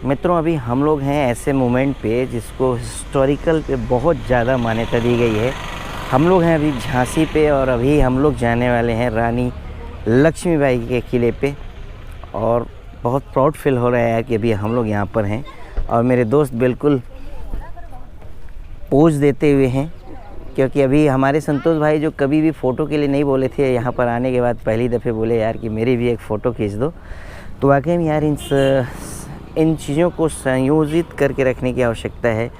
मित्रों, अभी हम लोग हैं ऐसे मोमेंट पे जिसको हिस्टोरिकल पे बहुत ज़्यादा मान्यता दी गई है। हम लोग हैं अभी झांसी पे और अभी हम लोग जाने वाले हैं रानी लक्ष्मीबाई के किले पे। और बहुत प्राउड फील हो रहा है कि अभी हम लोग यहाँ पर हैं और मेरे दोस्त बिल्कुल पोज देते हुए हैं, क्योंकि अभी हमारे संतोष भाई जो कभी भी फ़ोटो के लिए नहीं बोले थे, यहाँ पर आने के बाद पहली दफ़े बोले यार कि मेरी भी एक फ़ोटो खींच दो। तो वाकई में यार इन चीज़ों को संयोजित करके रखने की आवश्यकता है।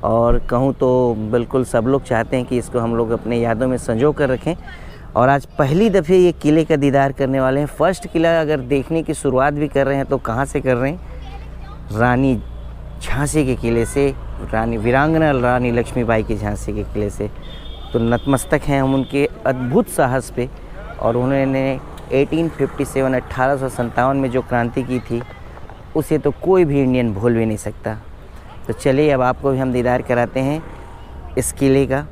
और कहूँ तो बिल्कुल सब लोग चाहते हैं कि इसको हम लोग अपने यादों में संजो कर रखें। और आज पहली दफ़े ये किले का दीदार करने वाले हैं। फर्स्ट किला अगर देखने की शुरुआत भी कर रहे हैं तो कहाँ से कर रहे हैं? रानी झांसी के किले से, वीरांगना रानी लक्ष्मीबाई के झांसी के किले से। तो नतमस्तक हैं हम उनके अद्भुत साहस पे। और उन्होंने 1857 में जो क्रांति की थी उसे तो कोई भी इंडियन भूल भी नहीं सकता। तो चलिए अब आपको भी हम दीदार कराते हैं इस किले का,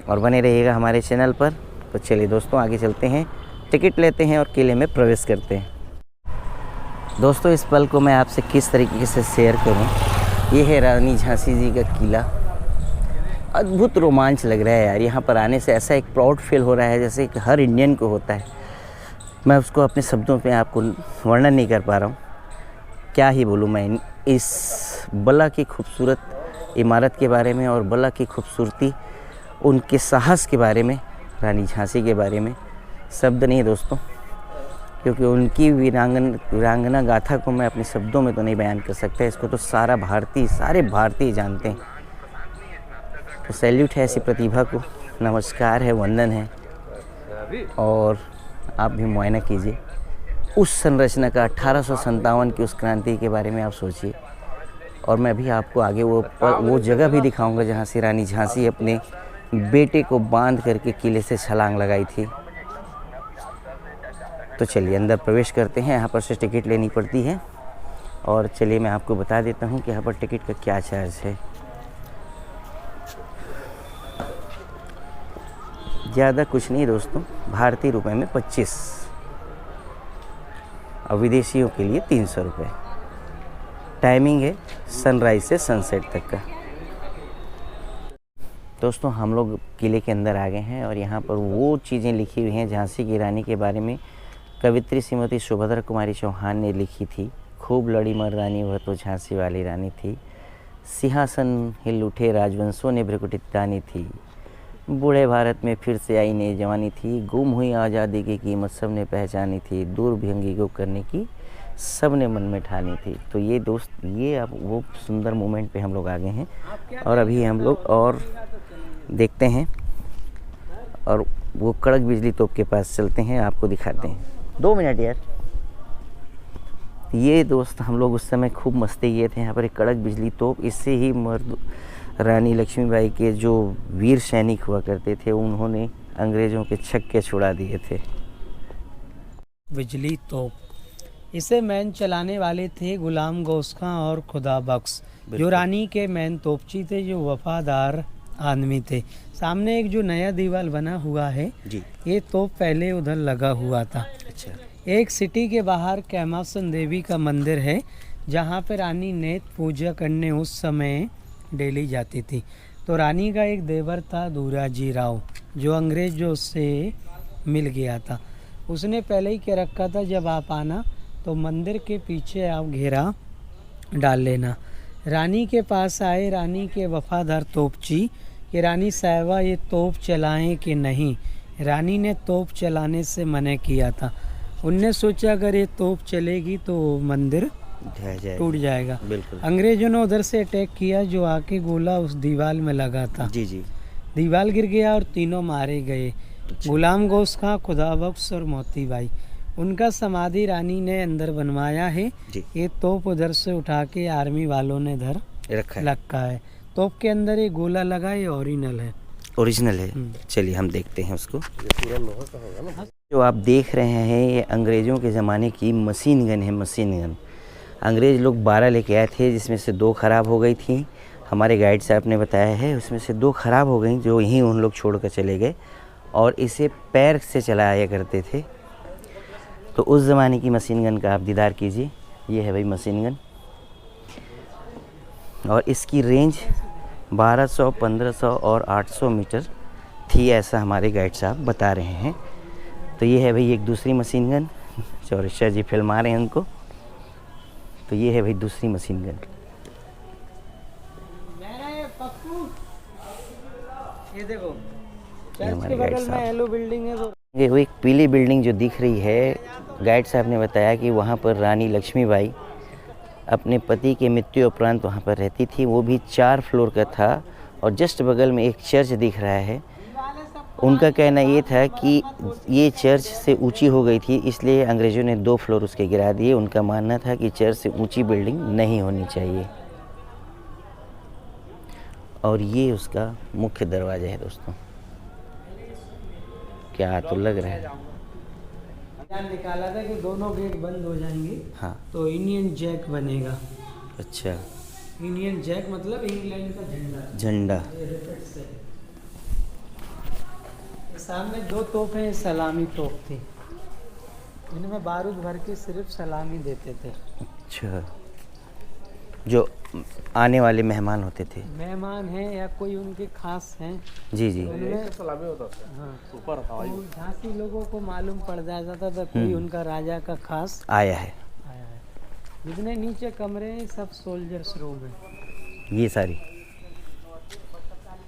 और बने रहिएगा हमारे चैनल पर। तो चलिए दोस्तों आगे चलते हैं, टिकट लेते हैं और किले में प्रवेश करते हैं। दोस्तों, इस पल को मैं आपसे किस तरीके से शेयर करूं। ये है रानी झांसी जी का किला। अद्भुत रोमांच लग रहा है यार, यहाँ पर आने से ऐसा एक प्राउड फील हो रहा है जैसे कि हर इंडियन को होता है। मैं उसको अपने शब्दों में आपको वर्णन नहीं कर पा रहा हूँ। क्या ही बोलूँ मैं इस बला की खूबसूरत इमारत के बारे में और बला की खूबसूरती, उनके साहस के बारे में, रानी झांसी के बारे में शब्द नहीं दोस्तों, क्योंकि उनकी वीरांगना गाथा को मैं अपने शब्दों में तो नहीं बयान कर सकता। इसको तो सारे भारतीय जानते हैं। तो सैल्यूट है ऐसी प्रतिभा को, नमस्कार है, वंदन है। और आप भी मुआयना कीजिए उस संरचना का, 1857 की उस क्रांति के बारे में आप सोचिए। और मैं भी आपको आगे वो जगह भी दिखाऊंगा जहाँ से रानी झांसी अपने बेटे को बांध करके किले से छलांग लगाई थी। तो चलिए अंदर प्रवेश करते हैं। यहाँ पर से टिकट लेनी पड़ती है। और चलिए मैं आपको बता देता हूँ कि यहाँ पर टिकट का क्या चार्ज है। ज़्यादा कुछ नहीं दोस्तों, भारतीय रुपए में 25 और विदेशियों के लिए 300 रुपये। टाइमिंग है सनराइज से सनसेट तक का। दोस्तों, हम लोग किले के अंदर आ गए हैं और यहाँ पर वो चीज़ें लिखी हुई हैं झांसी की रानी के बारे में। कवित्री श्रीमती सुभद्रा कुमारी चौहान ने लिखी थी। खूब लड़ी मर्दानी वह तो झांसी वाली रानी थी, सिंहासन हिल उठे राजवंशों ने भ्रकुटित दानी थी, बूढ़े भारत में फिर से आई नई जवानी थी, गुम हुई आज़ादी की कीमत सब ने पहचानी थी, दूर भंगी को करने की सब ने मन में ठानी थी। तो ये दोस्त, ये अब वो सुंदर मोमेंट पे हम लोग आ गए हैं और अभी हम लोग और देखते हैं और वो कड़क बिजली तोप के पास चलते हैं, आपको दिखाते हैं। 2 मिनट यार। ये दोस्त हम लोग उस समय खूब मस्ती किए थे। यहाँ पर एक कड़क बिजली तोप, इससे ही रानी लक्ष्मीबाई के जो वीर सैनिक हुआ करते थे उन्होंने अंग्रेज़ों के छक्के छुड़ा दिए थे। बिजली तोप, इसे मैन चलाने वाले थे गुलाम गौस खां और खुदा बख्श, जो रानी के मैन तोपची थे, जो वफादार आदमी थे। सामने एक जो नया दीवार बना हुआ है जी, ये तोप पहले उधर लगा हुआ था। अच्छा। एक सिटी के बाहर कैमासन देवी का मंदिर है, जहाँ पे रानी नेत्र पूजा करने उस समय डेली जाती थी। तो रानी का एक देवर था दूराजी राव, जो अंग्रेजों से मिल गया था। उसने पहले ही कह रखा था जब आप आना तो मंदिर के पीछे आप घेरा डाल लेना। रानी के पास आए रानी के वफादार तोपची कि रानी साहिबा ये तोप चलाएं कि नहीं। रानी ने तोप चलाने से मना किया था। उनने सोचा अगर ये तोप चलेगी तो मंदिर टूट जाएगा। बिल्कुल। अंग्रेजों ने उधर से अटैक किया, जो आके गोला उस दीवार में लगा था। जी जी। दीवार गिर गया और तीनों मारे गए। अच्छा। गुलाम गौस खां, खुदा बख्श और मोती बाई। उनका समाधि रानी ने अंदर बनवाया है। ये तोप उधर से उठा के आर्मी वालों ने इधर रखा है। तोप के अंदर ये गोला लगा, ये ओरिजिनल है। चलिए हम देखते हैं उसको। जो आप देख रहे हैं ये अंग्रेज़ों के ज़माने की मशीन गन है। मशीन गन अंग्रेज़ लोग 12 लेके आए थे, जिसमें से 2 ख़राब हो गई थी। हमारे गाइड साहब ने बताया है उसमें से 2 ख़राब हो गई, जो यहीं उन लोग छोड़ कर चले गए और इसे पैर से चलाया करते थे। तो उस ज़माने की मशीन गन का आप दीदार कीजिए। ये है भाई मशीन गन। और इसकी रेंज 1200, 1500 और 800 मीटर थी, ऐसा हमारे गाइड साहब बता रहे हैं। तो ये है भाई एक दूसरी मशीन गन, चौरसिया जी फिल्मा रहे हैं उनको। तो ये है भाई दूसरी मशीन गन। ये देखो ये चर्च हमारे के गाइड बगल में साहब। येलो बिल्डिंग है तो ये वो एक पीली बिल्डिंग जो दिख रही है, गाइड साहब ने बताया कि वहाँ पर रानी लक्ष्मीबाई अपने पति के मृत्यु उपरांत वहाँ पर रहती थी। वो भी 4 फ्लोर का था और जस्ट बगल में एक चर्च दिख रहा है। उनका कहना ये था कि ये चर्च से ऊंची हो गई थी, इसलिए अंग्रेज़ों ने 2 फ्लोर उसके गिरा दिए। उनका मानना था कि चर्च से ऊंची बिल्डिंग नहीं होनी चाहिए। और ये उसका मुख्य दरवाज़ा है दोस्तों। क्या तो लग रहा है। निकाला था कि दोनों गेट बंद हो जाएंगे हाँ, तो इंडियन जैक बनेगा। अच्छा, इंडियन जैक मतलब इंग्लैंड का झंडा। झंडा। ये रिपीट से। सामने 2 तोपें सलामी तोप थी, इनमें बारूद भर के सिर्फ सलामी देते थे। अच्छा, जो आने वाले मेहमान होते थे। मेहमान हैं या कोई उनके खास हैं, जी जी। उनमें सलामी होता था हाँ ऊपर तो झांसी लोगों को मालूम पड़ जाता था तो कोई उनका राजा का खास आया है आया है। जितने नीचे कमरे हैं सब सोल्जर्स रूम है। ये सारी।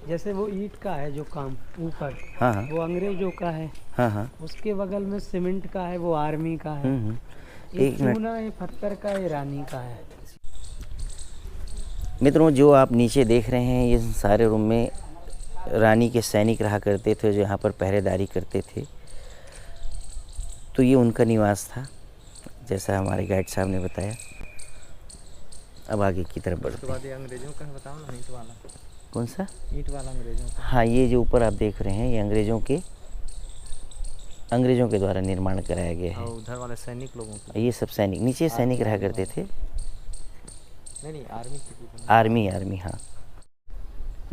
जैसे वो ईंट का है जो काम ऊपर, हाँ हाँ वो अंग्रेजों का है। हाँ हाँ। उसके बगल में सीमेंट का है, वो आर्मी का है। एक एक मिनट चूना, ये पत्थर का, ये रानी का है। मित्रों, जो आप नीचे देख रहे हैं ये सारे रूम में रानी के सैनिक रहा करते थे, जो यहाँ पर पहरेदारी करते थे। तो ये उनका निवास था, जैसा हमारे गाइड साहब ने बताया। अब आगे की तरफ बढ़ते हैं। बाद अंग्रेजों का बताओ ना, ईंट वाला। कौन सा? ईंट वाला अंग्रेजों का। हाँ, ये जो ऊपर आप देख रहे हैं ये अंग्रेजों के द्वारा निर्माण कराया गया है। और उधर वाले सैनिक लोगों की। ये सब सैनिक, नीचे सैनिक रहा करते थे। नहीं आर्मी की। आर्मी, हाँ।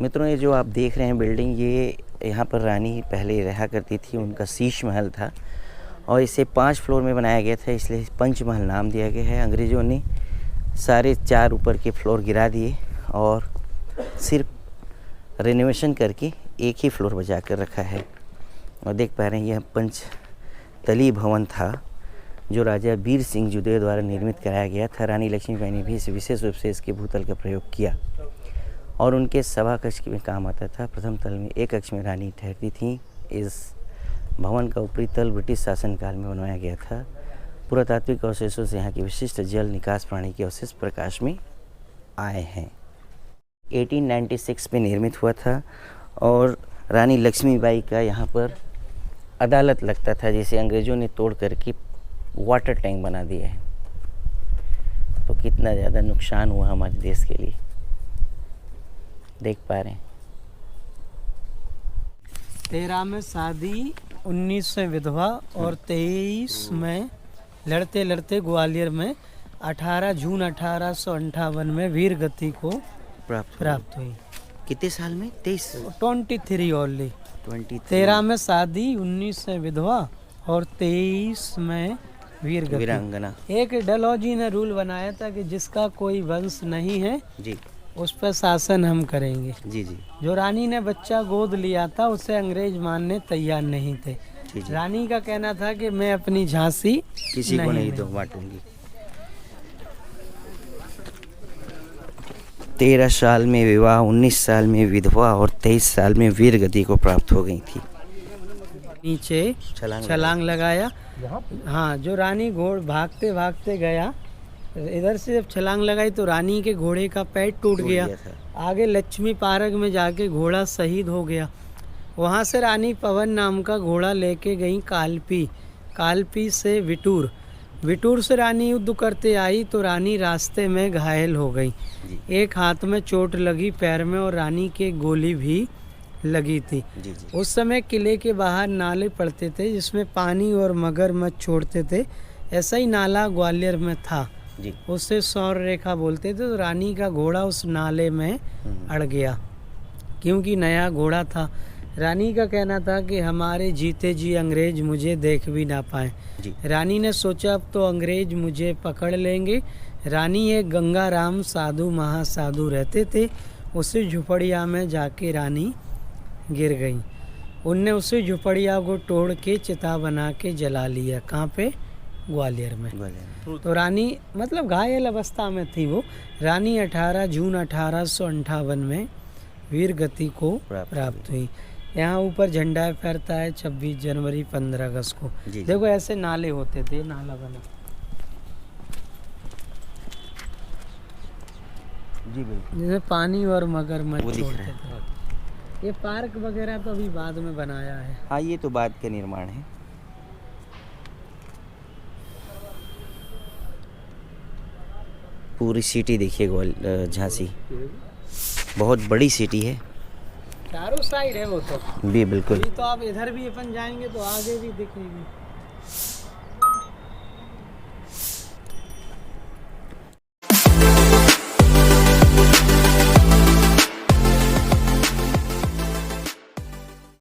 मित्रों, ये जो आप देख रहे हैं बिल्डिंग, ये यहाँ पर रानी पहले रहा करती थी, उनका शीश महल था और इसे 5 फ्लोर में बनाया गया था, इसलिए पंचमहल नाम दिया गया है। अंग्रेज़ों ने सारे 4 ऊपर के फ्लोर गिरा दिए और सिर्फ रेनोवेशन करके एक ही फ्लोर बचा कर रखा है। और देख पा रहे हैं यह पंचतली भवन था जो राजा वीर सिंह जुदे द्वारा निर्मित कराया गया था। रानी लक्ष्मीबाई ने भी इस विशेष रूप से इसके भूतल का प्रयोग किया और उनके सभा कक्ष में काम आता था। प्रथम तल में एक कक्ष में रानी ठहरती थी। इस भवन का ऊपरी तल ब्रिटिश शासनकाल में बनवाया गया था। पुरातात्विक अवशेषों से यहाँ की विशिष्ट जल निकास प्रणाली के अवशेष प्रकाश में आए हैं। 1896 में निर्मित हुआ था और रानी लक्ष्मीबाई का यहाँ पर अदालत लगता था, जिसे अंग्रेज़ों ने तोड़ करके वाटर टैंक बना दिया है। तो कितना ज़्यादा नुकसान हुआ हमारे देश के लिए, देख पा रहे हैं। 13 में शादी, 19 से विधवा और 23 में लड़ते लड़ते ग्वालियर में 18 जून 1858 में वीर गति को प्राप्त हुई। कितने साल में? 23 23 ओनली। 23 13 में शादी, 19 से विधवा और 23 में वीर गति। वीरांगना। एक डलहौजी ने रूल बनाया था कि जिसका कोई वंश नहीं है जी उस पर शासन हम करेंगे। जी जी जो रानी ने बच्चा गोद लिया था उसे अंग्रेज मानने तैयार नहीं थे। जी जी। रानी का कहना था कि मैं अपनी झांसी किसी को नहीं तो बांटूंगी। 13 साल में विवाह, 19 साल में विधवा और 23 साल में वीर गति को प्राप्त हो गई थी। नीचे छलांग लगाया। हाँ, जो रानी घोड़ भागते भागते गया, इधर से जब छलांग लगाई तो रानी के घोड़े का पैर टूट गया। आगे लक्ष्मी पार्क में जाके घोड़ा शहीद हो गया। वहाँ से रानी पवन नाम का घोड़ा लेके गई कालपी से विटूर से रानी युद्ध करते आई तो रानी रास्ते में घायल हो गई। एक हाथ में चोट लगी, पैर में, और रानी के गोली भी लगी थी। जी जी। उस समय किले के बाहर नाले पड़ते थे जिसमें पानी और मगरमच्छ छोड़ते थे। ऐसा ही नाला ग्वालियर में था जी। उससे सौर रेखा बोलते थे। तो रानी का घोड़ा उस नाले में अड़ गया क्योंकि नया घोड़ा था। रानी का कहना था कि हमारे जीते जी अंग्रेज मुझे देख भी ना पाए। जी। रानी ने सोचा अब तो अंग्रेज मुझे पकड़ लेंगे, रानी एक गंगाराम साधु महासाधु रहते थे, उसी झुपड़िया में जाके रानी गिर गई। उनने उसी झुपड़िया को तोड़ के चिता बना के जला लिया। कहाँ पे? ग्वालियर में। तो रानी मतलब घायल अवस्था में थी वो। रानी 18 जून 1858 में वीर गति को प्राप्त हुई। यहाँ ऊपर झंडा फहरता है 26 जनवरी 15 अगस्त को। जी। देखो ऐसे नाले होते थे, नाला बना। जी बिल्कुल, जिसमें पानी और मगरमच्छ वो दिख छोड़ते रहा है। थे। ये पार्क वगैरह तो अभी बाद में बनाया है। हाँ ये तो बाद का निर्माण है। पूरी सिटी देखिए झांसी, बहुत बड़ी सिटी है। चारों साइड है वो तो। भी बिल्कुल। अभी तो आप इधर भी अपन जाएंगे तो आगे भी दिखेगी।